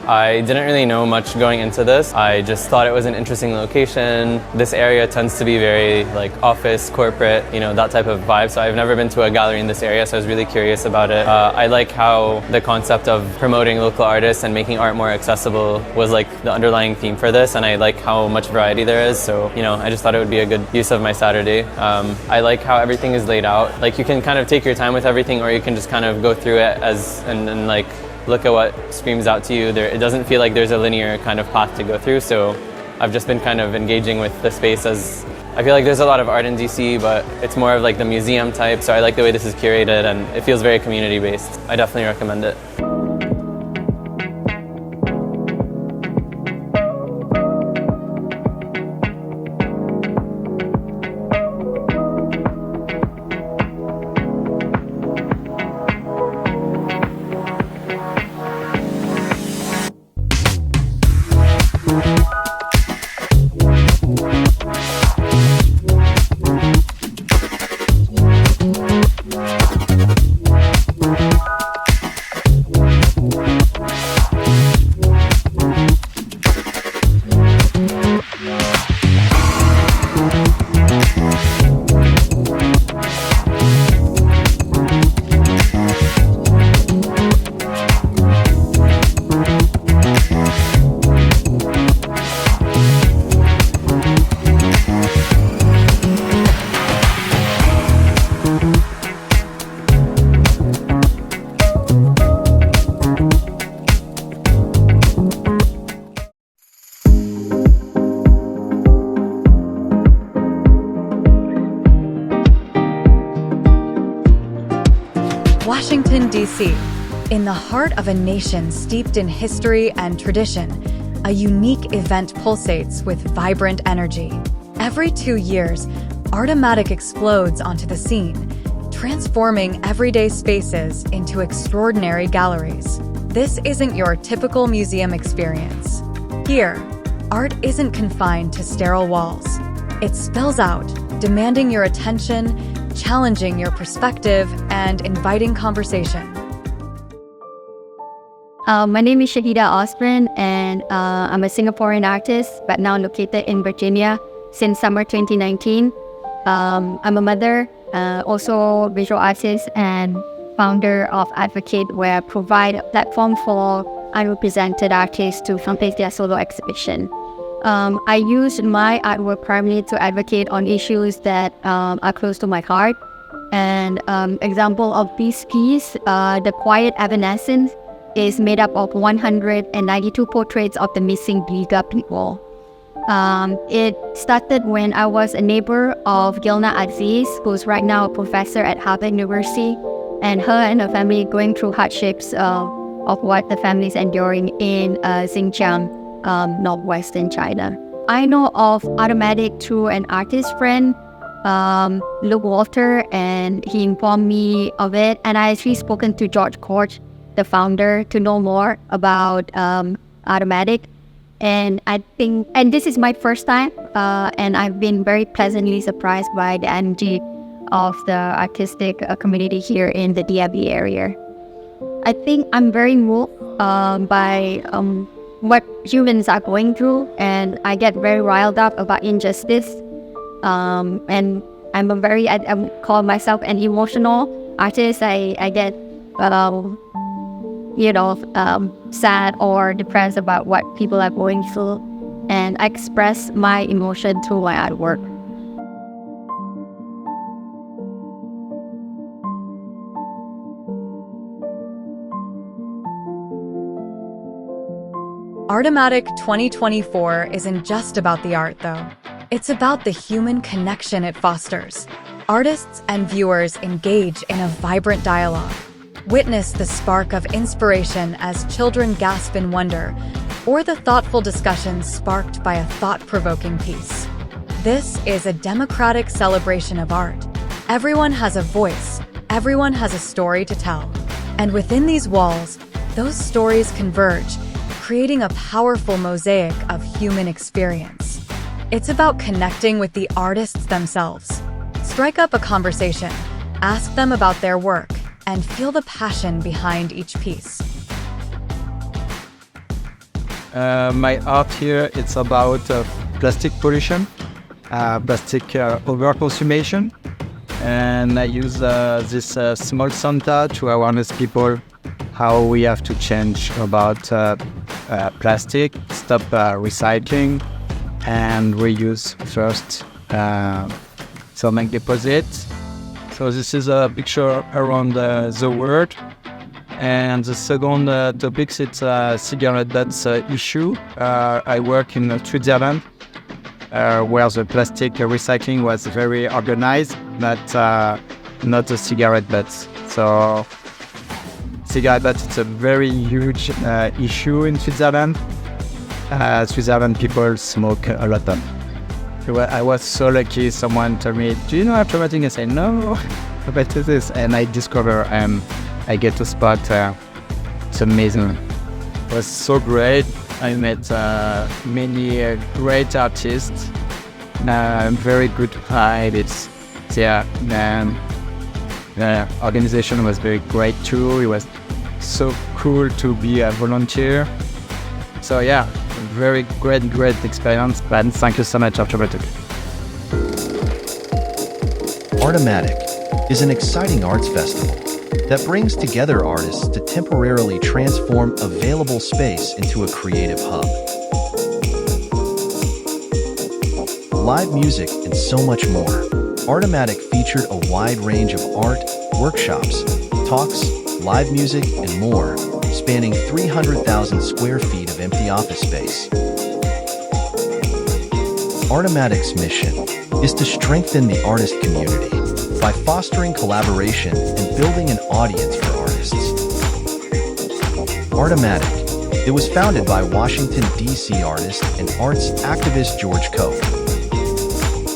I didn't really know much going into this. I just thought it was an interesting location. This area tends to be very like office, corporate, that type of vibe. So I've never been to a gallery in this area, so I was really curious about it. I like how the concept of promoting local artists and making art more accessible was like the underlying theme for this, and I like how much variety there is. So, I just thought it would be a good use of my Saturday. I like how everything is laid out. Like you can kind of take your time with everything, or you can just kind of go through it and like look at what screams out to you. It doesn't feel like there's a linear kind of path to go through, so I've just been kind of engaging with the space as I feel like there's a lot of art in DC, but it's more of like the museum type, so I like the way this is curated and it feels very community based. I definitely recommend it. Washington, D.C., in the heart of a nation steeped in history and tradition, a unique event pulsates with vibrant energy. Every 2 years, Artomatic explodes onto the scene, transforming everyday spaces into extraordinary galleries. This isn't your typical museum experience. Here, art isn't confined to sterile walls. It spills out, demanding your attention, challenging your perspective, and inviting conversation. My name is Shahida Osman, and I'm a Singaporean artist, but now located in Virginia since summer 2019. I'm a mother, also visual artist, and founder of Advocate, where I provide a platform for unrepresented artists to showcase their solo exhibition. I use my artwork primarily to advocate on issues that are close to my heart. And example of this piece, The Quiet Evanescence, is made up of 192 portraits of the missing Liga people. It started when I was a neighbor of Gilna Aziz, who's right now a professor at Harvard University, and her and her family going through hardships of what the family is enduring in Xinjiang, northwestern China. I know of Artomatic through an artist friend, Luke Walter, and he informed me of it. And I actually spoken to George Koch, the founder, to know more about Artomatic. And this is my first time, and I've been very pleasantly surprised by the energy of the artistic community here in the DMV area. I think I'm very moved by what humans are going through, and I get very riled up about injustice. And I call myself an emotional artist. I get sad or depressed about what people are going through, and I express my emotion through my artwork. Artomatic 2024 isn't just about the art, though. It's about the human connection it fosters. Artists and viewers engage in a vibrant dialogue. Witness the spark of inspiration as children gasp in wonder, or the thoughtful discussions sparked by a thought-provoking piece. This is a democratic celebration of art. Everyone has a voice, everyone has a story to tell. And within these walls, those stories converge, creating a powerful mosaic of human experience. It's about connecting with the artists themselves. Strike up a conversation, ask them about their work, and feel the passion behind each piece. My art here, it's about plastic pollution, plastic overconsumption. And I use this small Santa to awareness people how we have to change about plastic, stop recycling, and reuse first. So make deposits. So this is a picture around the world. And the second topic is cigarette butts issue. I work in Switzerland, where the plastic recycling was very organized, but not the cigarette butts. So cigarette butts, it's a very huge issue in Switzerland. Switzerland people smoke a lot of. I was so lucky. Someone told me, "Do you know Artomatic?" I said, "No, but this," and I discover I get to spot. It's amazing. It was so great. I met many great artists. Very good vibe. The organization was very great too. It was so cool to be a volunteer. So yeah, very great experience. And thank you so much, Artomatic. Artomatic is an exciting arts festival that brings together artists to temporarily transform available space into a creative hub. Live music and so much more. Artomatic featured a wide range of art, workshops, talks, live music, and more, spanning 300,000 square feet of empty office space. Artomatic's mission is to strengthen the artist community by fostering collaboration and building an audience for artists. Artomatic. It was founded by Washington, D.C. artist and arts activist George Koch.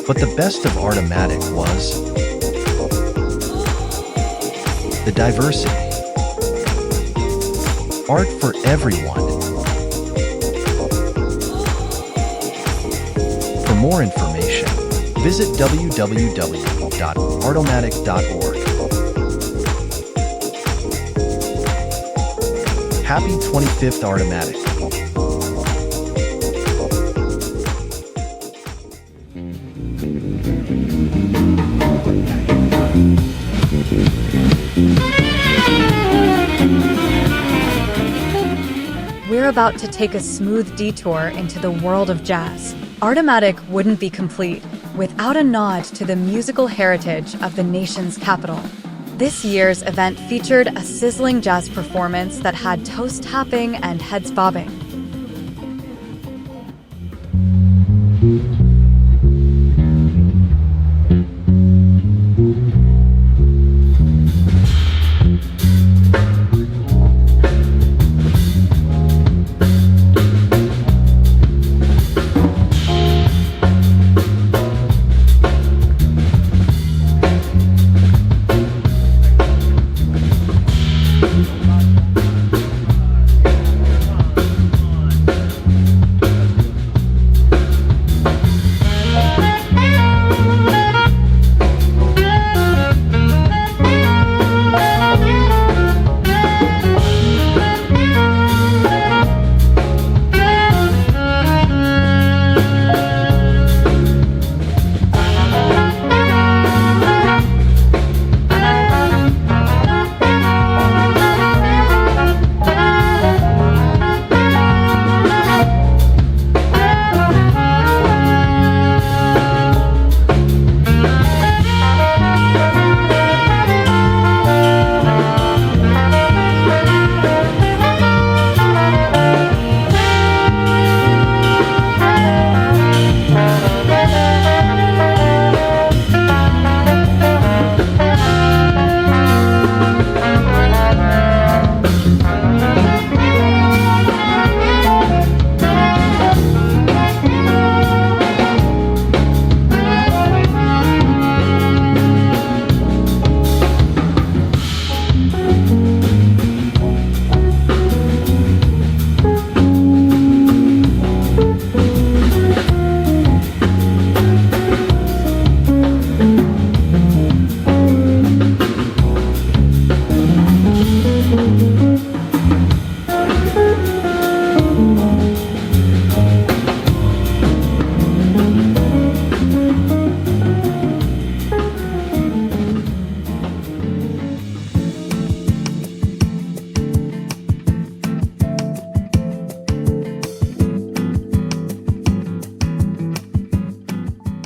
But the best of Artomatic was the diversity. Art for everyone. For more information, visit www.artomatic.org. Happy 25th Artomatic. We're about to take a smooth detour into the world of jazz. Artomatic wouldn't be complete without a nod to the musical heritage of the nation's capital. This year's event featured a sizzling jazz performance that had toes tapping and heads bobbing.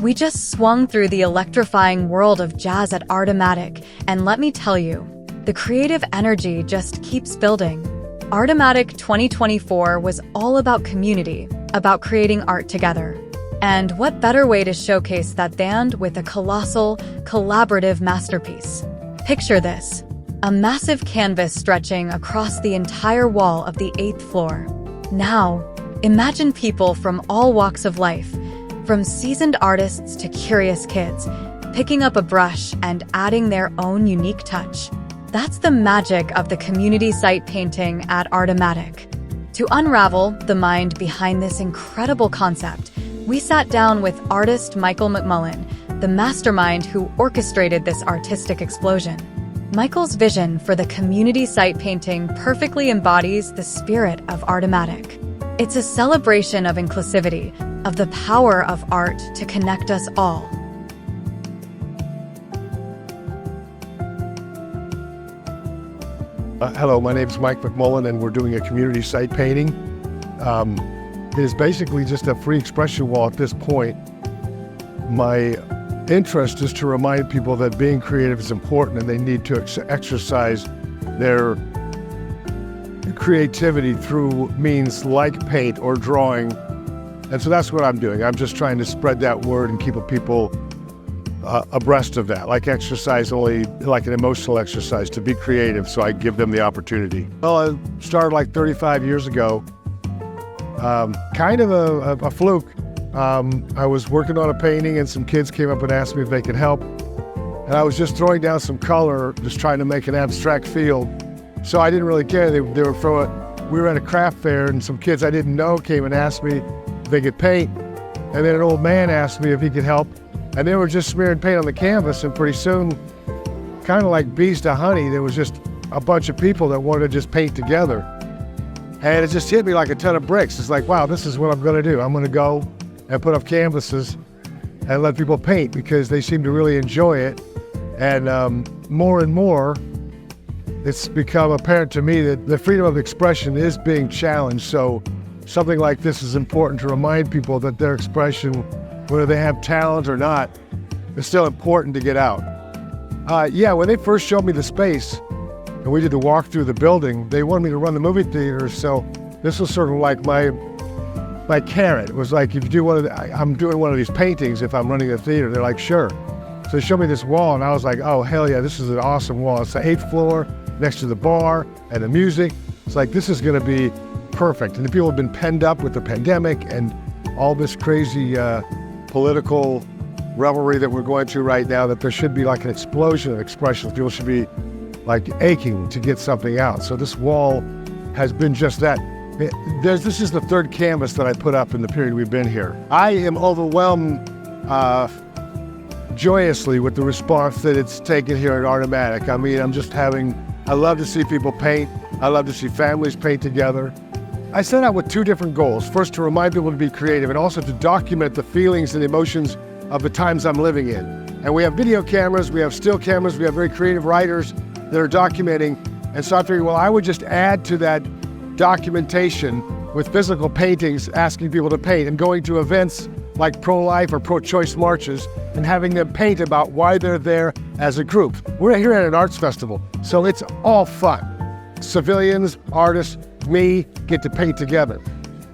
We just swung through the electrifying world of jazz at Artomatic, and let me tell you, the creative energy just keeps building. Artomatic 2024 was all about community, about creating art together. And what better way to showcase that than with a colossal, collaborative masterpiece? Picture this: a massive canvas stretching across the entire wall of the 8th floor. Now, imagine people from all walks of life, from seasoned artists to curious kids, picking up a brush and adding their own unique touch. That's the magic of the community site painting at Artomatic. To unravel the mind behind this incredible concept, we sat down with artist Michael McMullen, the mastermind who orchestrated this artistic explosion. Michael's vision for the community site painting perfectly embodies the spirit of Artomatic. It's a celebration of inclusivity, of the power of art to connect us all. Hello, my name is Mike McMullen, and we're doing a community site painting. It is basically just a free expression wall at this point. My interest is to remind people that being creative is important and they need to exercise their creativity through means like paint or drawing. And so that's what I'm doing. I'm just trying to spread that word and keep people abreast of that, like exercise, only like an emotional exercise, to be creative, so I give them the opportunity. Well, I started like 35 years ago, kind of a fluke. I was working on a painting and some kids came up and asked me if they could help. And I was just throwing down some color, just trying to make an abstract feel. So I didn't really care. They were throwing, we were at a craft fair and some kids I didn't know came and asked me if they could paint. And then an old man asked me if he could help. And they were just smearing paint on the canvas, and pretty soon, kind of like bees to honey, there was just a bunch of people that wanted to just paint together. And it just hit me like a ton of bricks. It's like, wow, this is what I'm gonna do. I'm gonna go and put up canvases and let people paint, because they seem to really enjoy it. And more and more, it's become apparent to me that the freedom of expression is being challenged. So something like this is important to remind people that their expression, whether they have talent or not, is still important to get out. Yeah, when they first showed me the space and we did the walk through the building, they wanted me to run the movie theater. So this was sort of like my carrot. It was like, if you do I'm doing one of these paintings if I'm running the theater. They're like, sure. So they showed me this wall and I was like, oh, hell yeah, this is an awesome wall. It's the 8th floor next to the bar and the music. It's like, this is gonna be perfect. And the people have been penned up with the pandemic and all this crazy political revelry that we're going through right now, that there should be like an explosion of expressions. People should be like aching to get something out. So this wall has been just that. This is the 3rd canvas that I put up in the period we've been here. I am overwhelmed joyously with the response that it's taken here at Artomatic. I mean, I love to see people paint. I love to see families paint together. I set out with 2 different goals. First, to remind people to be creative, and also to document the feelings and emotions of the times I'm living in. And we have video cameras, we have still cameras, we have very creative writers that are documenting. And so I figured, well, I would just add to that documentation with physical paintings, asking people to paint, and going to events like pro-life or pro-choice marches and having them paint about why they're there as a group. We're here at an arts festival, so it's all fun. Civilians, artists, me get to paint together.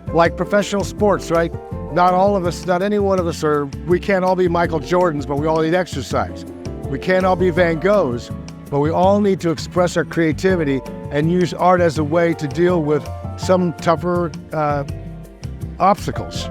Like professional sports, right? Not all of us, not any one of us we can't all be Michael Jordans, but we all need exercise. We can't all be Van Goghs, but we all need to express our creativity and use art as a way to deal with some tougher obstacles.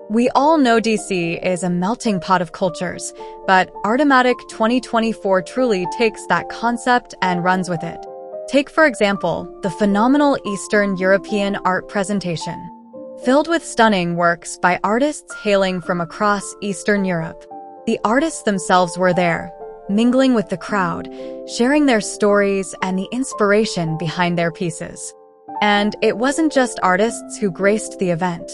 We all know DC is a melting pot of cultures, but Artomatic 2024 truly takes that concept and runs with it. Take, for example, the phenomenal Eastern European art presentation. Filled with stunning works by artists hailing from across Eastern Europe. The artists themselves were there, mingling with the crowd, sharing their stories and the inspiration behind their pieces. And it wasn't just artists who graced the event.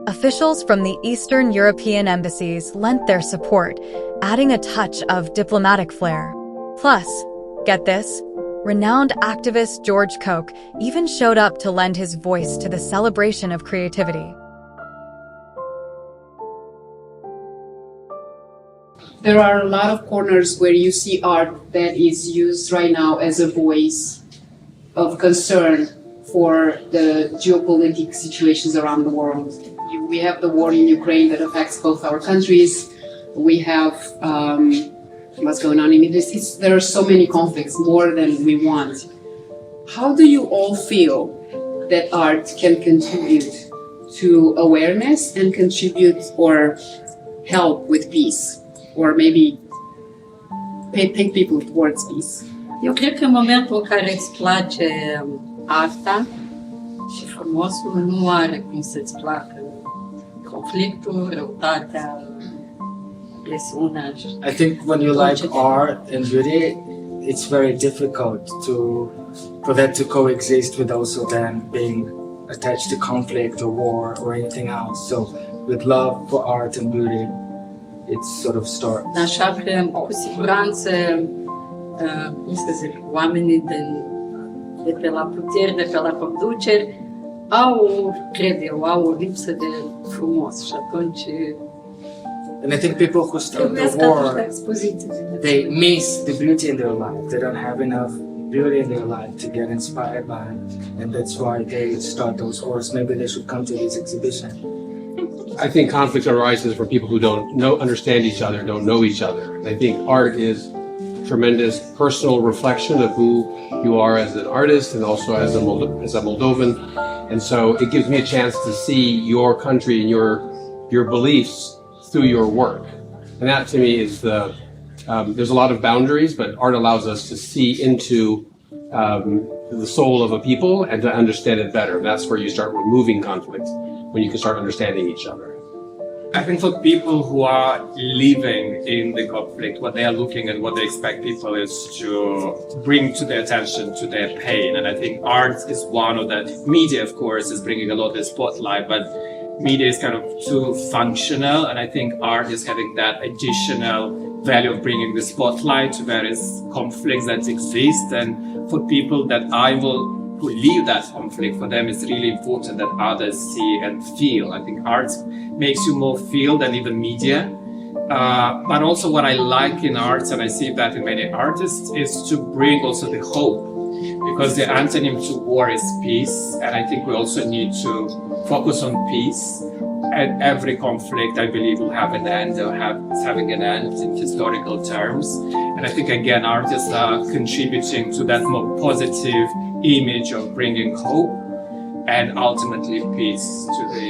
Officials from the Eastern European embassies lent their support, adding a touch of diplomatic flair. Plus, get this, renowned activist George Koch even showed up to lend his voice to the celebration of creativity. There are a lot of corners where you see art that is used right now as a voice of concern for the geopolitical situations around the world. We have the war in Ukraine that affects both our countries. We have what's going on in the Middle East. There are so many conflicts, more than we want. How do you all feel that art can contribute to awareness and contribute or help with peace? Or maybe take people towards peace? Eu cred că în momentul în care îți place arta și frumosul, nu are cum să-ți placă conflictul, răutatea, presiunea. I think when you like art and beauty, it's very difficult for that to coexist with also then being attached to conflict or war or anything else. So with love for art and beauty, it sort of starts. Așa că, cu siguranță, cum să zic, oamenii de pe la puteri, de pe la conduceri, cred eu, au o lipsă de frumos și atunci... And I think people who start the war, they miss the beauty in their life. They don't have enough beauty in their life to get inspired by it. And that's why they start those wars. Maybe they should come to this exhibition. I think conflict arises from people who don't understand each other, don't know each other. And I think art is tremendous personal reflection of who you are as an artist and also as a Moldovan. And so it gives me a chance to see your country and your beliefs through your work. And that to me is there's a lot of boundaries, but art allows us to see into the soul of a people and to understand it better. And that's where you start removing conflict, when you can start understanding each other. I think for people who are living in the conflict, what they are looking and what they expect people is to bring to their attention to their pain. And I think art is one of that. Media, of course, is bringing a lot of the spotlight, but media is kind of too functional. And I think art is having that additional value of bringing the spotlight to various conflicts that exist. And for people who live that conflict, for them it's really important that others see and feel. I think art makes you more feel than even media. But also what I like in arts, and I see that in many artists, is to bring also the hope. Because the antonym to war is peace, and I think we also need to focus on peace. And every conflict, I believe, will have an end, or is having an end in historical terms. And I think, again, artists are contributing to that more positive image of bringing hope and ultimately peace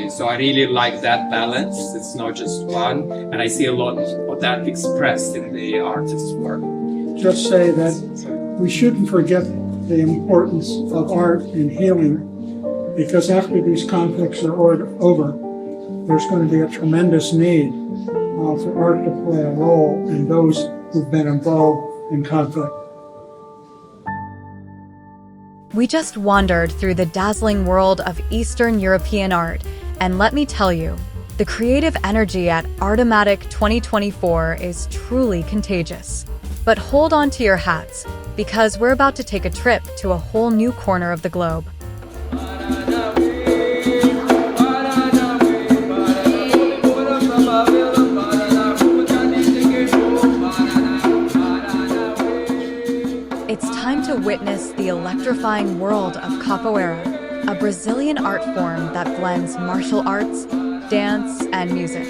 so I really like that balance. It's not just one, and I see a lot of that expressed in the artist's work. just say that we shouldn't forget the importance of art in healing, because after these conflicts are over, there's going to be a tremendous need for art to play a role in those who've been involved in conflict. We just wandered through the dazzling world of Eastern European art, and let me tell you, the creative energy at Artomatic 2024 is truly contagious. But hold on to your hats, because we're about to take a trip to a whole new corner of the globe. It's time to witness the electrifying world of capoeira, a Brazilian art form that blends martial arts, dance, and music.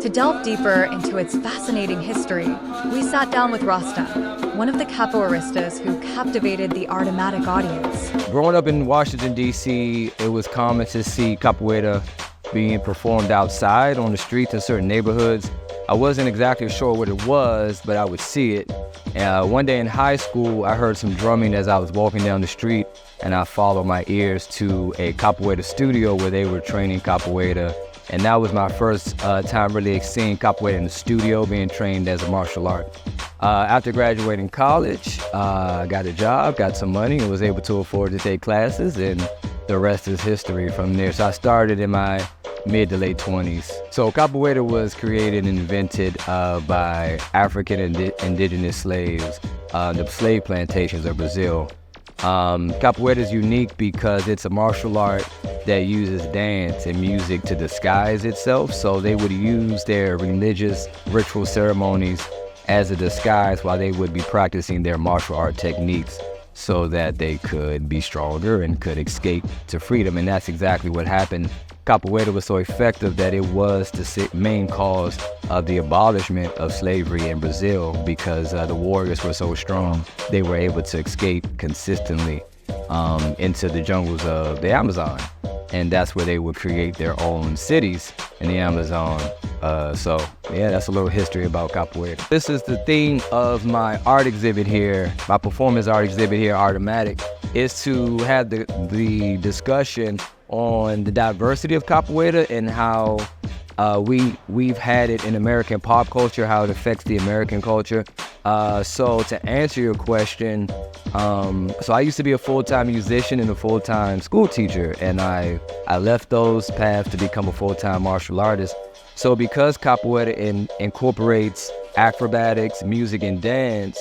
To delve deeper into its fascinating history, we sat down with Rasta, one of the capoeiristas who captivated the Artomatic audience. Growing up in Washington, D.C., it was common to see capoeira being performed outside on the streets in certain neighborhoods. I wasn't exactly sure what it was, but I would see it. One day in high school, I heard some drumming as I was walking down the street, and I followed my ears to a capoeira studio where they were training capoeira. And that was my first time really seeing capoeira in the studio, being trained as a martial art. After graduating college, I got a job, got some money, and was able to afford to take classes, and the rest is history from there. So I started in my mid to late 20s. So capoeira was created and invented by African indigenous slaves, the slave plantations of Brazil. Capoeira is unique because it's a martial art that uses dance and music to disguise itself. So they would use their religious ritual ceremonies as a disguise while they would be practicing their martial art techniques so that they could be stronger and could escape to freedom. And that's exactly what happened. Capoeira was so effective that it was the main cause of the abolishment of slavery in Brazil, because the warriors were so strong, they were able to escape consistently into the jungles of the Amazon. And that's where they would create their own cities in the Amazon. So yeah, that's a little history about capoeira. This is the theme of my art exhibit here, my performance art exhibit here, Artomatic, is to have the discussion on the diversity of capoeira and how we've had it in American pop culture, how it affects the American culture. So to answer your question, so I used to be a full-time musician and a full-time school teacher, and I left those paths to become a full-time martial artist. So because capoeira incorporates acrobatics, music, and dance,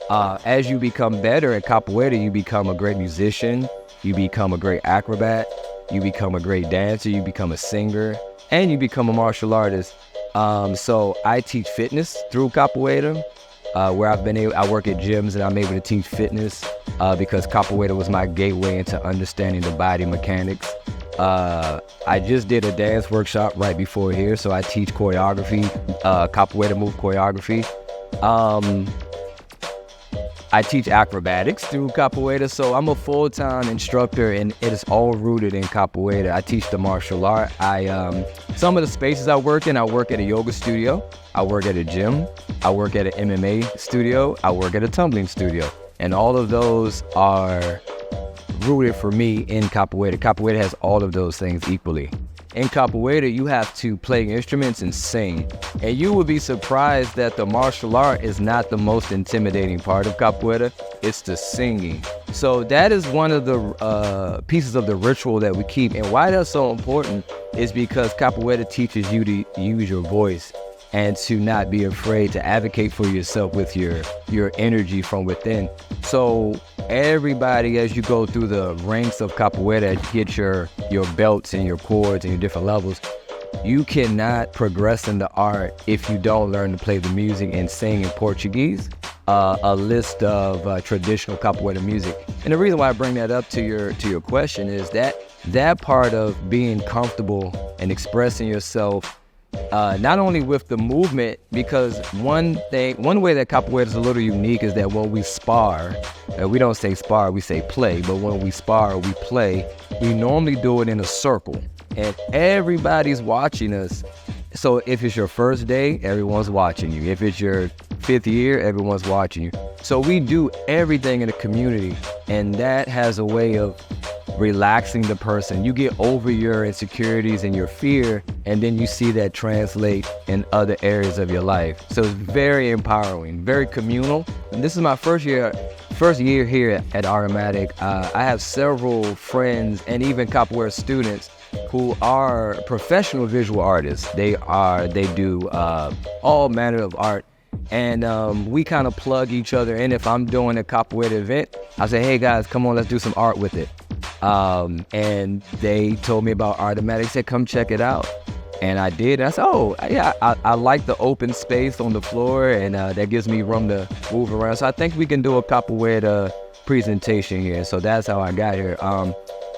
as you become better at capoeira, you become a great musician, you become a great acrobat, you become a great dancer, you become a singer, and you become a martial artist. So I teach fitness through capoeira, where I work at gyms and I'm able to teach fitness because capoeira was my gateway into understanding the body mechanics. I just did a dance workshop right before here, so I teach choreography, capoeira move choreography. I teach acrobatics through capoeira, so I'm a full-time instructor, and it is all rooted in capoeira. I teach the martial art. Some of the spaces I work at a yoga studio, I work at a gym, I work at an MMA studio, I work at a tumbling studio, and all of those are rooted for me in capoeira. Capoeira has all of those things equally. In capoeira, you have to play instruments and sing. And you will be surprised that the martial art is not the most intimidating part of capoeira, it's the singing. So that is one of the pieces of the ritual that we keep. And why that's so important is because capoeira teaches you to use your voice and to not be afraid to advocate for yourself with your energy from within. So everybody, as you go through the ranks of capoeira, get your belts and your cords and your different levels, you cannot progress in the art if you don't learn to play the music and sing in Portuguese, a list of traditional capoeira music. And the reason why I bring that up to your question is that part of being comfortable and expressing yourself, not only with the movement, because one way that capoeira is a little unique is that when we spar, we don't say spar, we say play, but when we spar or we play, we normally do it in a circle, and everybody's watching us. So if it's your first day, everyone's watching you. If it's your fifth year, everyone's watching you. So we do everything in the community, and that has a way of relaxing the person. You get over your insecurities and your fear, and then you see that translate in other areas of your life. So it's very empowering, very communal. And this is my first year here at Artomatic. I have several friends and even capoeira students who are professional visual artists. They do all manner of art. And we kind of plug each other in. If I'm doing a capoeira event, I say, hey guys, come on, let's do some art with it. And they told me about Artomatic, said, come check it out. And I did. And I said, oh, yeah, I like the open space on the floor, and that gives me room to move around. So I think we can do a capoeira presentation here. So that's how I got here.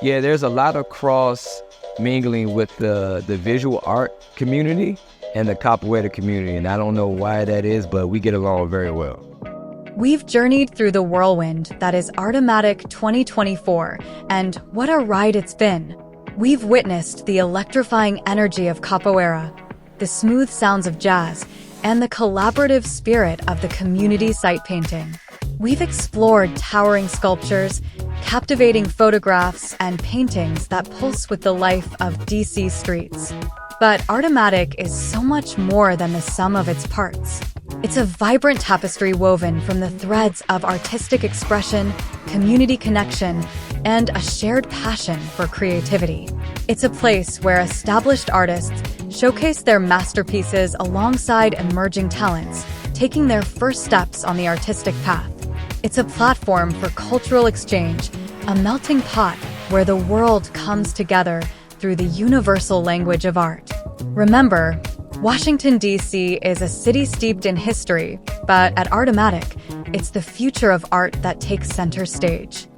Yeah, there's a lot of cross mingling with the visual art community and the capoeira community. And I don't know why that is, but we get along very well. We've journeyed through the whirlwind that is Artomatic 2024, and what a ride it's been. We've witnessed the electrifying energy of capoeira, the smooth sounds of jazz, and the collaborative spirit of the community site painting. We've explored towering sculptures, captivating photographs, and paintings that pulse with the life of DC streets. But Artomatic is so much more than the sum of its parts. It's a vibrant tapestry woven from the threads of artistic expression, community connection, and a shared passion for creativity. It's a place where established artists showcase their masterpieces alongside emerging talents, taking their first steps on the artistic path. It's a platform for cultural exchange, a melting pot where the world comes together through the universal language of art. Remember, Washington, D.C. is a city steeped in history, but at Artomatic, it's the future of art that takes center stage.